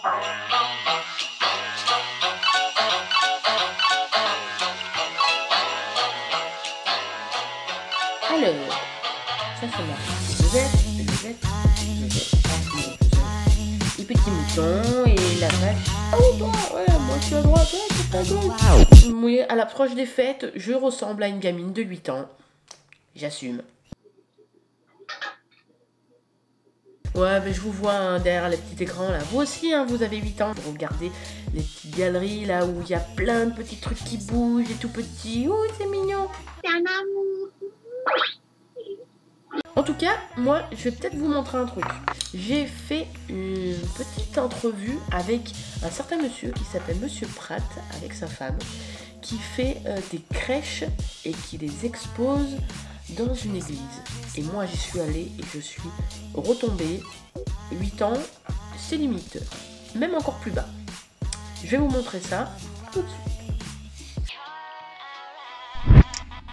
Alors, ça marche. Josette, les petits moutons et la vache. Oh, toi, ouais, moi je suis à droite, ouais, c'est à gauche. Oui, à l'approche des fêtes, je ressemble à une gamine de 8 ans. J'assume. Ouais, mais je vous vois hein, derrière les petits écrans là. Vous aussi, hein, vous avez 8 ans. Vous regardez les petites galeries là où il y a plein de petits trucs qui bougent et tout petits. Oh, c'est mignon. C'est un amour. En tout cas, moi, je vais peut-être vous montrer un truc. J'ai fait une petite entrevue avec un certain monsieur qui s'appelle Monsieur Pratt, avec sa femme, qui fait des crèches et qui les expose dans une église. Et moi, j'y suis allée et je suis retombée. 8 ans, c'est limite. Même encore plus bas. Je vais vous montrer ça tout de suite.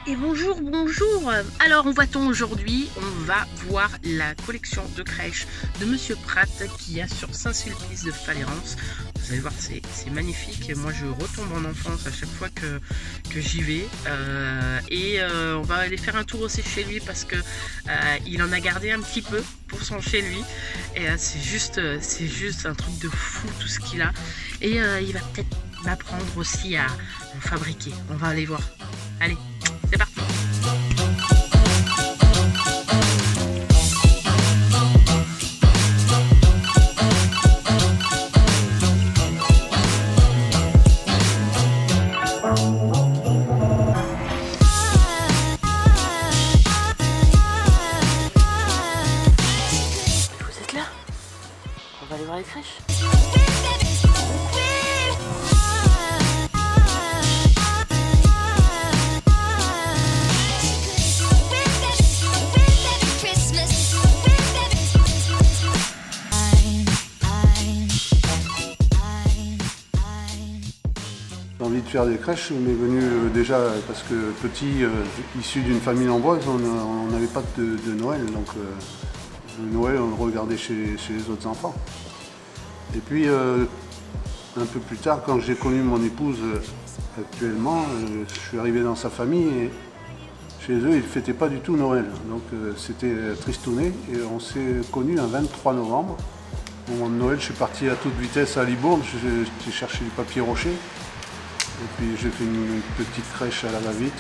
Et bonjour, bonjour. Alors, on va-t-on aujourd'hui, on va voir la collection de crèches de Monsieur Pratt qui a sur Saint-Sulpice de Falérance. Vous allez voir, c'est magnifique. Moi, je retombe en enfance à chaque fois que j'y vais. On va aller faire un tour aussi chez lui parce que il en a gardé un petit peu pour son chez lui. Et c'est juste un truc de fou tout ce qu'il a. Et il va peut-être m'apprendre aussi à en fabriquer. On va aller voir. Allez. C'est parti. Vous êtes là? On va aller voir les crèches. L'envie de faire des crèches m'est venue déjà parce que petit, issu d'une famille nombreuse, on n'avait pas de Noël, donc le Noël on le regardait chez les autres enfants. Et puis un peu plus tard, quand j'ai connu mon épouse actuellement, je suis arrivé dans sa famille et chez eux ils ne fêtaient pas du tout Noël. Donc c'était tristouné et on s'est connus un 23 novembre. Au moment de Noël, je suis parti à toute vitesse à Libourne, j'ai cherché du papier rocher. Et puis j'ai fait une petite crèche à la va-vite,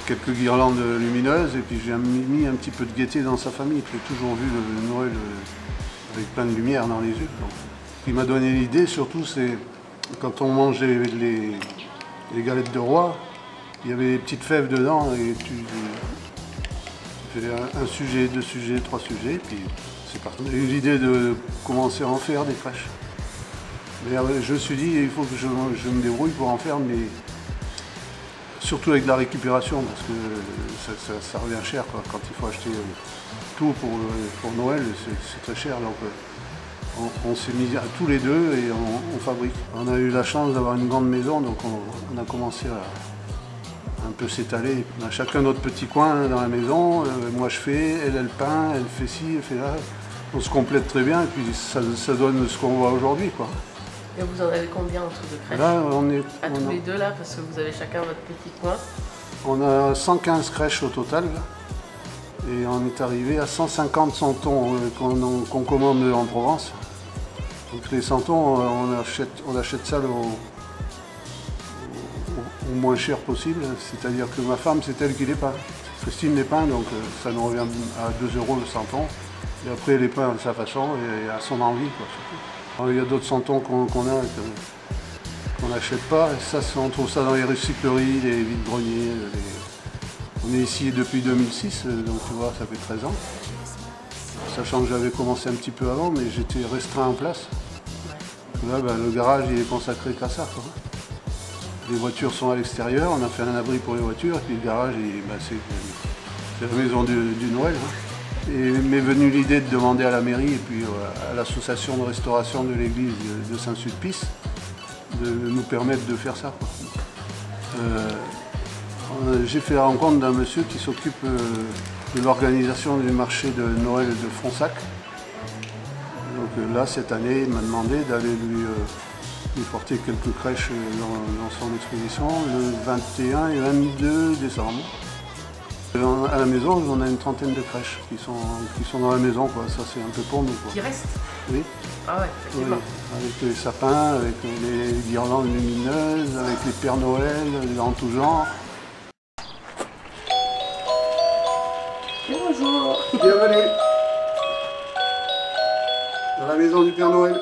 quelques guirlandes lumineuses et puis j'ai mis un petit peu de gaieté dans sa famille. J'ai toujours vu le Noël avec plein de lumière dans les yeux. Donc, ce qui m'a donné l'idée surtout, c'est quand on mangeait les galettes de roi, il y avait des petites fèves dedans et tu fais un sujet, 2 sujets, 3 sujets, et puis c'est parti. J'ai eu l'idée de commencer à en faire des crèches. Mais je me suis dit, il faut que je me débrouille pour en faire, mais surtout avec de la récupération, parce que ça revient cher quoi. Quand il faut acheter tout pour Noël, c'est très cher. Donc on s'est mis à tous les deux et on fabrique. On a eu la chance d'avoir une grande maison, donc on a commencé à un peu s'étaler. On a chacun notre petit coin dans la maison. Moi je fais, elle peint, elle fait ci, elle fait là. On se complète très bien et puis ça donne ce qu'on voit aujourd'hui, quoi. Et vous en avez combien entre deux crèches? Là, tous les deux là, parce que vous avez chacun votre petit coin. On a 115 crèches au total là, et on est arrivé à 150 santons qu'on commande en Provence. Donc les santons, on achète ça au moins cher possible, c'est-à-dire que ma femme c'est elle qui les peint. Christine les peint, donc ça nous revient à 2 € le santon. Et après elle les peint à sa façon et à son envie, quoi, surtout. Alors, il y a d'autres santons qu'on n'achète pas, et ça, on trouve ça dans les recycleries, les vides-greniers. On est ici depuis 2006, donc tu vois, ça fait 13 ans. Sachant que j'avais commencé un petit peu avant, mais j'étais restreint en place. Là, le garage, il est consacré qu'à ça, quoi. Les voitures sont à l'extérieur, on a fait un abri pour les voitures, et puis le garage, c'est la maison du Noël. Hein. Et m'est venue l'idée de demander à la mairie et puis à l'association de restauration de l'église de Saint-Sulpice de nous permettre de faire ça, quoi. J'ai fait la rencontre d'un monsieur qui s'occupe de l'organisation du marché de Noël de Fronsac. Donc là, cette année, il m'a demandé d'aller lui porter quelques crèches dans son exposition le 21 et 22 décembre. À la maison, on a une trentaine de crèches qui sont dans la maison, quoi. Ça c'est un peu pour nous, quoi. Qui reste? Oui. Ah ouais, effectivement. Oui. Avec les sapins, avec les guirlandes lumineuses, avec les Pères Noël, en tout genre. Bonjour. Bienvenue dans la maison du Père Noël.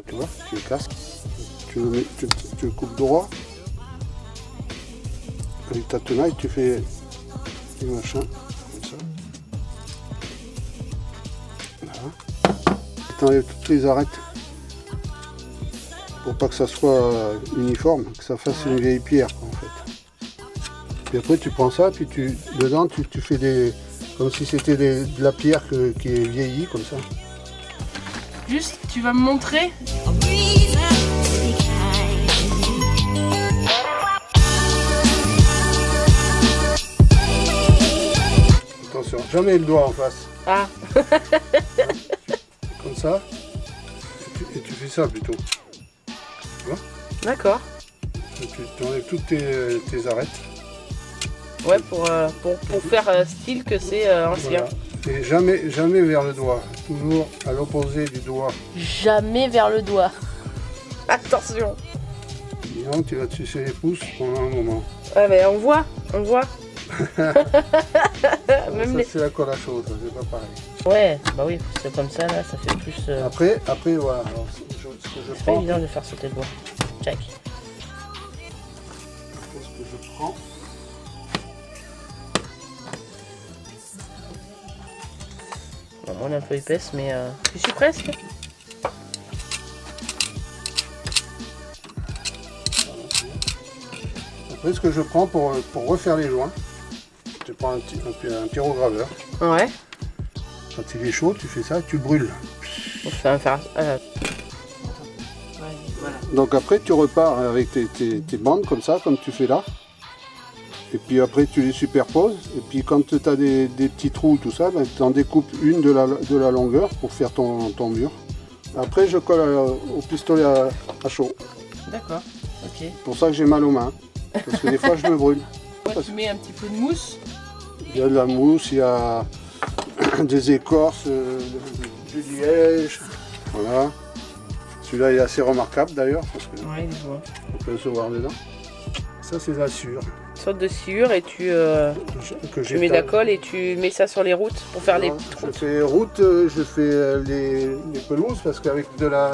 Tu vois, tu le casques, tu le coupes droit, avec ta tenaille tu fais des machins comme ça. Voilà. Tu enlèves toutes les arêtes pour pas que ça soit uniforme, que ça fasse une vieille pierre en fait. Puis après tu prends ça, puis dedans tu fais des, comme si c'était de la pierre qui est vieillie comme ça. Juste, tu vas me montrer. Attention, jamais le doigt en face. Ah. Comme ça. Et tu fais ça plutôt. Tu vois? D'accord. Tu enlèves toutes tes arêtes. Ouais, pour faire style que c'est ancien. Voilà. Et jamais vers le doigt. Toujours à l'opposé du doigt. Jamais vers le doigt. Attention. Sinon, tu vas te sucer les pouces pendant un moment. Ouais, mais on voit. Même ça, c'est la colle à chaud, ça, c'est pas pareil. Ouais, bah oui, c'est comme ça, là, ça fait plus... Après, voilà. Alors, ce que je c'est prends... pas évident de faire sauter le doigt. Check. Après, ce que je prends... Bon, moi, elle est un peu épaisse, mais je suis presque. Après, ce que je prends pour refaire les joints, je prends un pyrograveur. Ouais. Quand il est chaud, tu fais ça, tu brûles. On fait un fer... voilà. Donc après, tu repars avec tes bandes comme ça, comme tu fais là. Et puis après, tu les superposes. Et puis quand tu as des petits trous, tout ça, ben, tu en découpes une de la longueur pour faire ton mur. Après, je colle au pistolet à chaud. D'accord, ok. C'est pour ça que j'ai mal aux mains. Parce que des fois, je me brûle. Ouais, tu mets un petit peu de mousse. Il y a de la mousse, il y a des écorces, du liège. Voilà. Celui-là est assez remarquable d'ailleurs, parce que ouais, on peut se voir dedans. Ça, c'est la sciure. Une sorte de sciure et tu mets de la colle et tu mets ça sur les routes pour faire les petites routes. Je fais route, je fais les pelouses parce qu'avec de la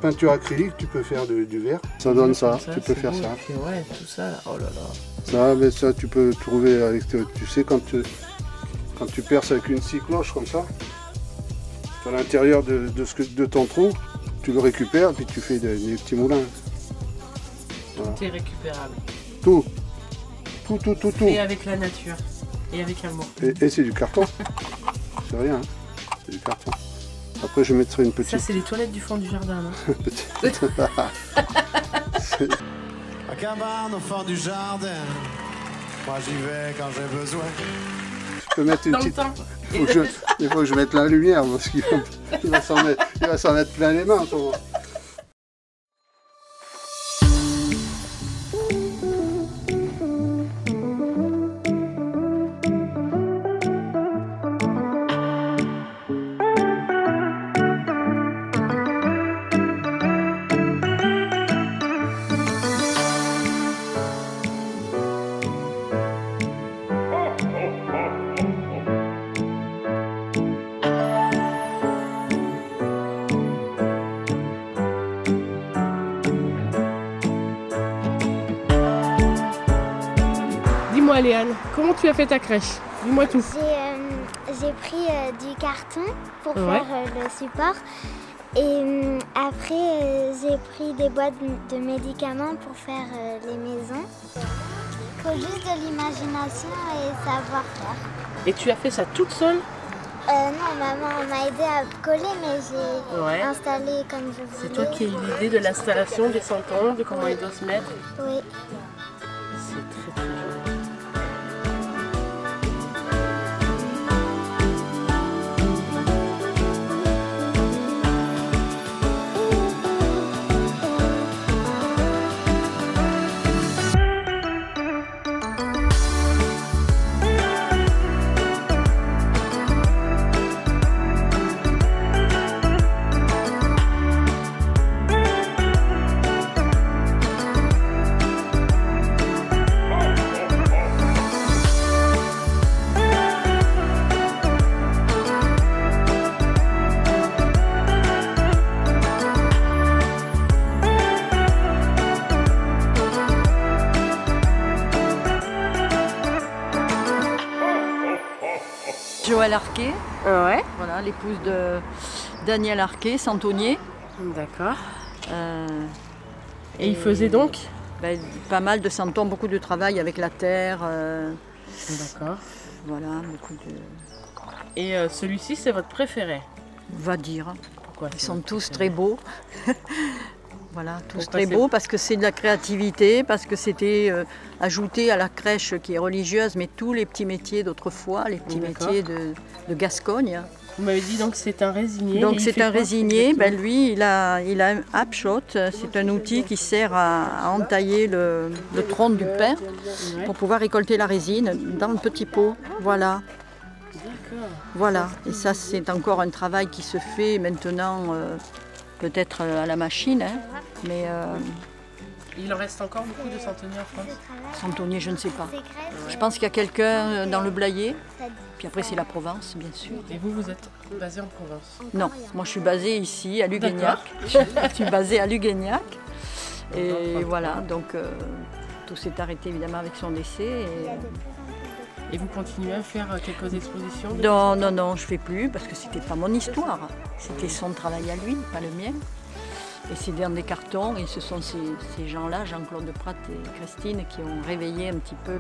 peinture acrylique, tu peux faire du verre. Ça donne ça, tu peux faire ça. Puis ouais, tout ça, oh là là. Ça, mais ça, tu peux trouver avec, tu sais, quand tu perces avec une scie cloche comme ça, à l'intérieur de ton trou, tu le récupères et puis tu fais des petits moulins. Voilà. Tout est récupérable. Tout. Et avec la nature. Et avec amour. Et c'est du carton. C'est rien, hein. C'est du carton. Après, je mettrai une petite. Ça, c'est les toilettes du fond du jardin, non? Petite. La cabane au fond du jardin. Moi j'y vais quand j'ai besoin. Je peux mettre une Dans le petite. temps. Il faut que je mette la lumière parce qu'il va s'en mettre plein les mains. Toi. Dis-moi Léane, comment tu as fait ta crèche? Dis-moi tout. J'ai pris du carton pour Ouais. faire le support et après j'ai pris des boîtes de médicaments pour faire les maisons. Il faut juste de l'imagination et savoir-faire. Et tu as fait ça toute seule? Non, maman m'a aidé à coller mais j'ai Ouais. installé comme je voulais. C'est toi qui as eu l'idée de l'installation des santons, de comment il doit se mettre? Oui. C'est très très joli. Joëlle Arquet, Ouais. voilà, l'épouse de Daniel Arquet, santonnier. D'accord. Euh, Et il faisait donc? ben, pas mal de santons, beaucoup de travail avec la terre, D'accord. voilà, beaucoup de... Et celui-ci, c'est votre préféré? On va dire. Pourquoi? Ils sont tous très beaux. Voilà, tous Pourquoi très c'est- beaux parce que c'est de la créativité, parce que c'était ajouté à la crèche qui est religieuse, mais tous les petits métiers d'autrefois, les petits D'accord. métiers de Gascogne. Vous m'avez dit donc que c'est un résigné. Donc et il c'est fait un quoi, résigné, exactement? ben lui il a un hapshot, c'est un outil qui sert à entailler le tronc du pin Ouais. pour pouvoir récolter la résine dans le petit pot. Voilà, D'accord. voilà. Et ça c'est encore un travail qui se fait maintenant peut-être à la machine, hein, mais Il en reste encore beaucoup de centeniers en France? santonnier je ne sais pas. C'est crève, Je pense qu'il y a quelqu'un dans le Blayais, ça dit- puis après c'est la Provence bien sûr. Et vous, vous êtes basé en Provence? Non, moi je suis basée ici à Luguignac. Je suis basée à Luguignac. Et voilà, donc tout s'est arrêté évidemment avec son décès. Et vous continuez à faire quelques expositions? Non, non, non, je ne fais plus parce que c'était pas mon histoire. C'était son travail à lui, pas le mien. Et c'est dans des cartons et ce sont ces gens-là, Jean-Claude Prat et Christine, qui ont réveillé un petit peu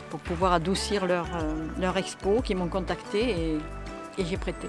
pour pouvoir adoucir leur expo, qui m'ont contacté et j'ai prêté.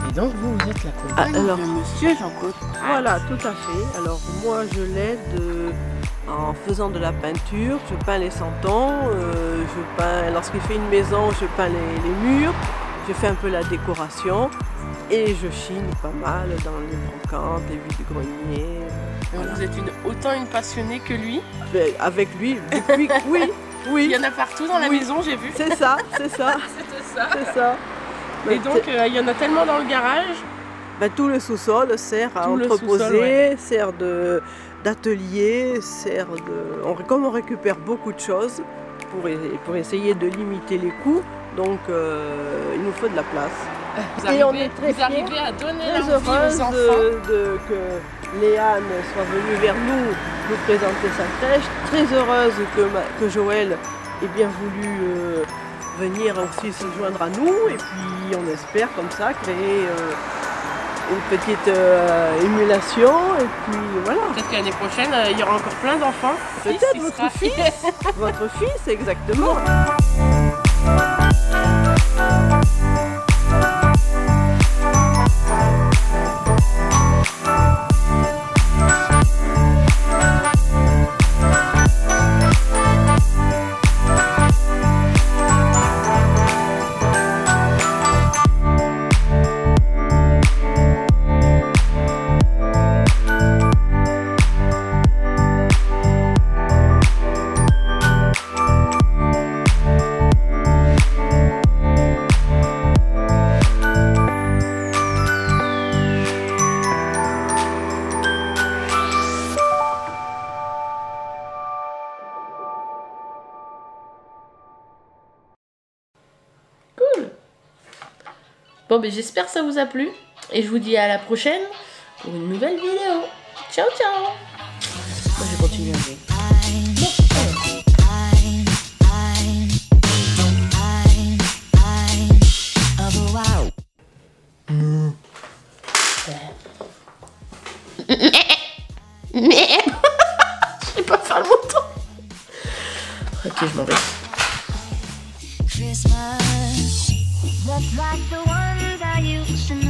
Et donc vous, vous êtes la compagne alors- de Monsieur Jean-Claude Prat. Voilà, tout à fait. Alors moi, je l'aide en faisant de la peinture. Je peins les santons, lorsqu'il fait une maison, je peins les murs, je fais un peu la décoration et je chine pas mal dans les brocantes, les vide-greniers. Donc vous êtes autant une passionnée que lui. Mais avec lui, depuis, oui, Il oui, y en a partout dans la Oui. maison, j'ai vu. c'est ça, c'est ça, C'était ça. c'est ça. Et donc il y en a tellement dans le garage. Tout le sous-sol sert à entreposer, sert d'atelier, comme on récupère beaucoup de choses pour essayer de limiter les coûts, donc il nous faut de la place. Vous arrivez à donner l'envie aux enfants que Léane soit venue vers nous présenter sa crèche. Très heureuse que Joël ait bien voulu venir aussi se joindre à nous, et puis on espère comme ça créer une petite émulation, et puis voilà. Peut-être que l'année prochaine, il y aura encore plein d'enfants. Peut-être votre fils, votre fils, exactement. Bon, ben j'espère que ça vous a plu. Et je vous dis à la prochaine pour une nouvelle vidéo. Ciao, ciao. Moi, je vais continuer à jouer. Je sais pas faire le mouton. Ok, je m'en vais. Christmas, just like the ones I used to know.